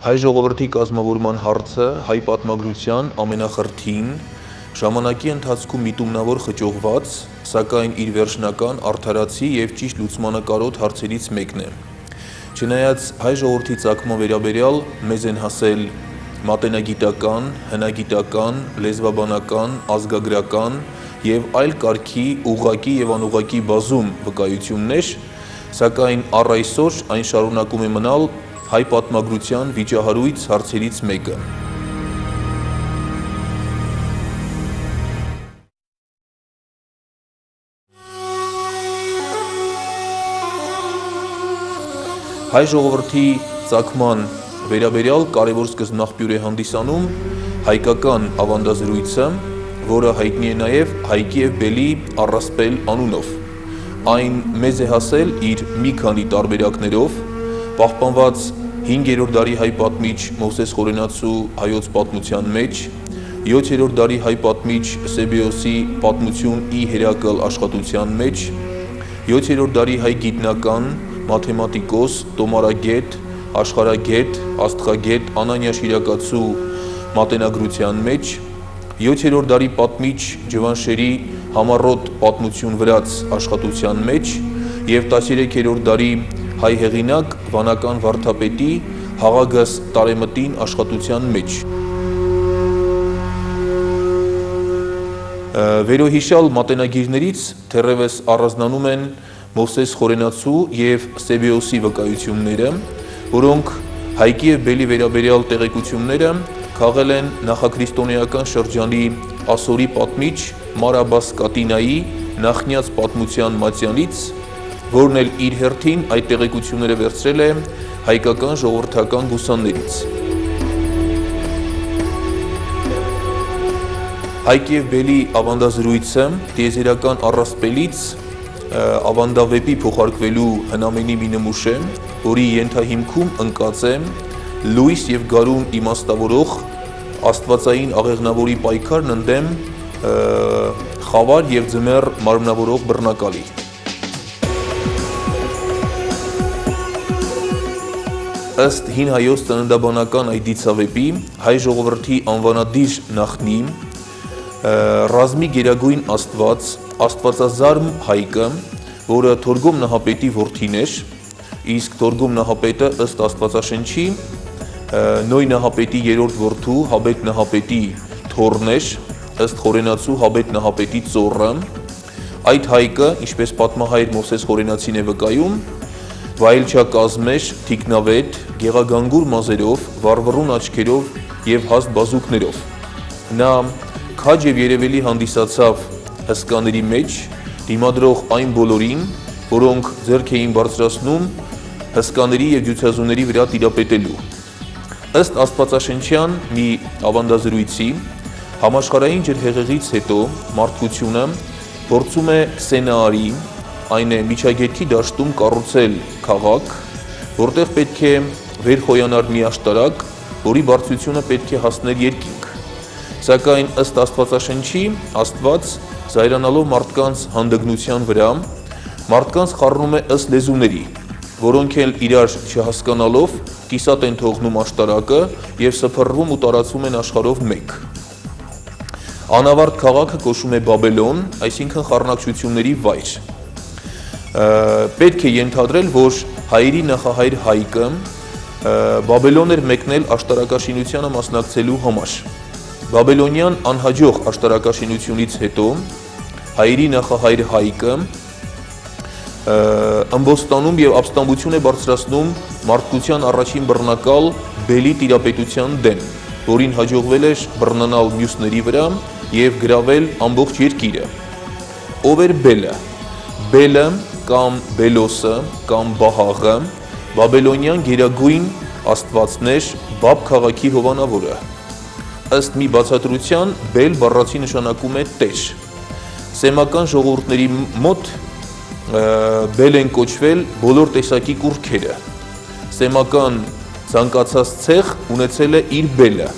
Հայ ժողովրդի կազմավորման հարցը հայ պատմագրության ամենախրթին, ժամանակի ընթացքում միտումնավոր խճողված, սակայն իր վերջնական արդարացի և ճիշտ լուծմանը կարոտ հարցերից մեկն է։ Չնայած հայ ժողովրդի ծագման վերաբերյալ մեզ են հասել մատենագիտական, հնագիտական, լեզվաբանական, ազգագրական և այլ կարգի ուղղակի և անուղղակի բազում վկայություններ, սակայն առ այսօր այն շարունակում է մնալ հայ պատմագրության վիճահարույց հարցերից մեկը։ Հայ ժողովրդի ծագման վերաբերյալ կարևոր սկզբնաղբյուր է հանդիսանում հայկական ավանդազրույցը, որը հայտնի է նաև Հայքի և Բելի առասպել անունով։ Այն մեզ է հասել իր մի քանի տարբերակներով, պահպանված 5-րդ դարի հայ պատմիչ Մովսես Խորենացու հայոց պատմության մեջ, 7-րդ դարի հայ պատմիչ Սեբեոսի պատմություն ի հերակլ աշխատության մեջ, 7-րդ դարի հայ գիտնական, մաթեմատիկոս, տոմարագետ, աշխարհագետ, աստղագետ Անանիա Շիրակացու մատենագրության մեջ, 7-րդ դարի պատմիչ Ջվանշերի համառոտ պատմություն վրաց աշխատության մեջ և 13-րդ դարի հայ հեղինակ վանական վարդապետի Հաղագաս Տարեմտին աշխատության մեջ։ Վերոհիշյալ մատենագիրներից թերևս առանձնանում են Մովսես Խորենացու և Սեբեոսի վկայությունները, որոնք Հայքի և Բելի վերաբերյալ տեղեկությունները քաղել են նախաքրիստոնեական շրջանի ասորի պատմիչ Մարաբաս Կատինայի նախնյաց պատմության մատյանից, որն էլ իր հերթին այդ տեղեկությունները վերցրել է հայկական ժողովրդական բուսաններից։ Հայքի և Բելի ավանդազրույցը տիեզերական առասպելից ավանդավեպի փոխարկվելու հնամենի մի նմուշ է, որի ենթահիմքում ընկած է լույս և գարուն իմաստավորող աստվածային աղեղնավորի պայքարն ընդդեմ խավար և ձմեռ մարմնավորող բռնակալի։ Ըստ հին հայոց ծննդաբանական այդ դիցավեպի հայ ժողովրդի անվանադիր նախնի ռազմի գերագույն աստված Աստվածազարմ Հայկը, որը Թորգոմ Նահապետի որդին էր, իսկ Թորգոմ Նահապետը ըստ Աստվածաշնչի Նոյ Նահապետի երրորդ որդու Հաբետ Նահապետի թոռն էր, ըստ Խորենացու Հաբետ Նահապետի ծոռը, այդ Հայկը, ինչպես պատմահայր Մովսես Խորենացին է վկայում, վայելչակազմ էր, թիկնավետ, գեղագանգուր մազերով, վառվռուն աչքերով և հաստ բազուկներով։ Նա քաջ և երևելի հանդիսացավ հսկաների մեջ, դիմադրող այն բոլորին, որոնք ձեռք էին բարձրացնում հսկաների և ջութազուների վրա տիրապետելու։ Ըստ աստվածաշնչյան մի ավանդազրույցի, համաշխարհային ջրհեղեղից հետո մարդկությունը փորձում է Սենաարի, այն է միջագետքի դաշտում կառուցել քաղաք, որտեղ պետք է վերխոյանար մի աշտարակ, որի բարձրությունը պետք է հասներ երկինք։ Սակայն ըստ Աստվածաշնչի, Աստված զայրանալով մարդկանց հանդգնության վրա, մարդկանց խառնում է ըստ լեզուների, որոնք էլ իրար չհասկանալով կիսատ են թողնում աշտարակը և սփռվում ու տարածվում են աշխարհով մեկ։ Անավարտ քաղաքը կոչվում է Բաբելոն, այսինքն խառնակցությունների վայր։ Պետք է ենթադրել, որ հայերի նախահայր Հայկը Բաբելոն էր մեկնել աշտարակաշինությանը մասնակցելու համար։ Բաբելոնյան անհաջող աշտարակաշինությունից հետո հայերի նախահայր Հայկը ըմբոստանում և ապստամբություն է բարձրացնում մարդկության առաջին բռնակալ Բելի տիրապետության դեմ, որին հաջողվել էր բռնանալ մյուսների վրա և գրավել ամբողջ երկիրը։ Ով էր Բելը։ Բելը կամ Բելոսը կամ Բահաղը բաբելոնյան գերագույն աստվածն էր Բաբ քաղաքի հովանավորը։ Ըստ մի բացատրության Բել բառացի նշանակում է տեր։ Սեմական ժողովուրդների մոտ Բել են կոչվել բոլոր տեսակի կուռքերը։ Սեմական ցանկացած ցեղ ունեցել է իր Բելը։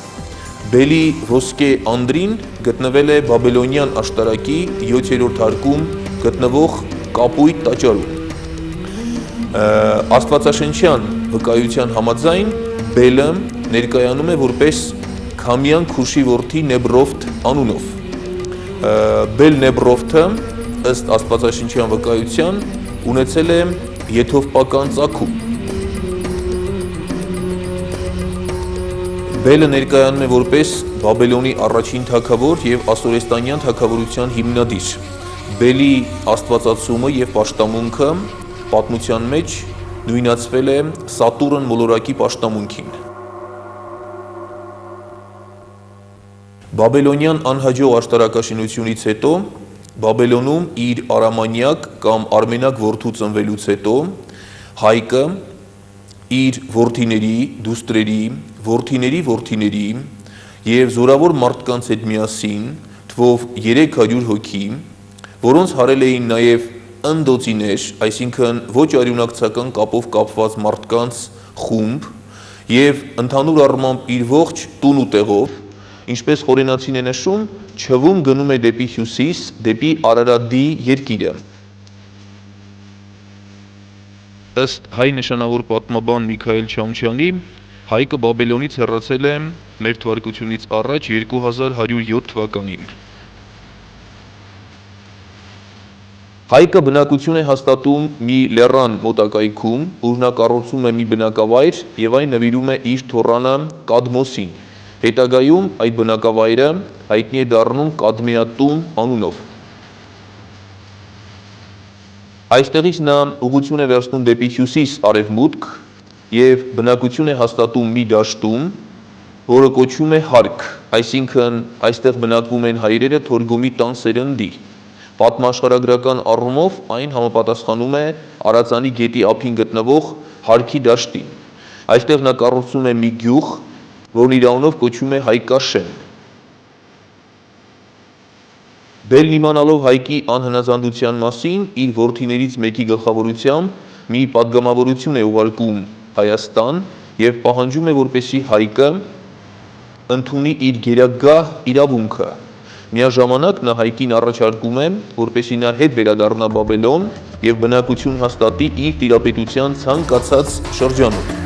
Բելի ոսկե անդրին գտնվել է բաբելոնյան աշտարակի 7-րդ հարկում գտնվող կապույտ տաճարում։ Աստվածաշնչյան վկայության համաձայն Բելը ներկայանում է որպես Քամյան Քուշի որդի Նեբրովթ անունով։ Բել Նեբրովթը ըստ աստվածաշնչյան վկայության ունեցել է եթովպական ծագում։ Բելը ներկայանում է որպես Բաբելոնի առաջին թագավոր եւ ասորեստանյան թագավորության հիմնադիր։ Բելի աստվածացումը եւ պաշտամունքը պատմության մեջ նույնացվել է Սատուրն մոլորակի պաշտամունքին։ Բաբելոնյան անհաջող աշտարակաշինությունից հետո Բաբելոնում իր արամանյակ կամ արմենակ որդու ծնվելուց հետո Հայկը իր որդիների, դուստրերի, որդիների եւ զորավոր մարդկանց հետ միասին թվով 300 հոգի, որոնց հարել էին նաեւ ընդոցիներ, այսինքն ոչ արյունակցական կապով կապված մարդկանց խումբ եւ ընդհանուր առմամբ իր ողջ տուն ու տեղով, ինչպես Խորենացին է նշում, չվում գնում է դեպի հյուսիս, դեպի Արարատի երկիրը։ Ըստ հայ նշանավոր պատմաբան Միքայել Չամչյանի, Հայկը Բաբելոնից հեռացել է մեր թվարկությունից առաջ 2107 թվականին։ Հայկը բնակություն է հաստատում մի լեռան մոտակայքում, ուր նա կառուցում է մի բնակավայր եւ այն նվիրում է իր թոռանը Կադմոսին։ Հետագայում այդ բնակավայրը հայտնի է դառնում Կադմեատում անունով։ Այստեղից նա ուղղություն է վերցնում դեպի հյուսիս արևմուտք եւ բնակություն է հաստատում մի դաշտում, որը կոչվում է Հարք, այսինքն այստեղ բնակվում են հայրերը Թորգոմի տան սերնդի։ Պատմաշխարհագրական առումով այն համապատասխանում է Արածանի գետի ափին գտնվող Հարքի դաշտին։ Այստեղ նա կառուցում է մի գյուղ, որն իր անունով կոչվում է Հայկաշեն։ Բելն իմանալով Հայկի անհնազանդության մասին, իր որդիներից մեկի գլխավորությամբ մի պատգամավորություն է ուղարկում Հայաստան եւ պահանջում է, որպեսզի Հայկը ընդունի իր գերագահ իրավունքը։ Միաժամանակ նա Հայկին առաջարկում է, որպեսզի նա հետ վերադառնա Բաբելոն եւ բնակություն հաստատի իր տիրապետության ցանկացած շրջանում։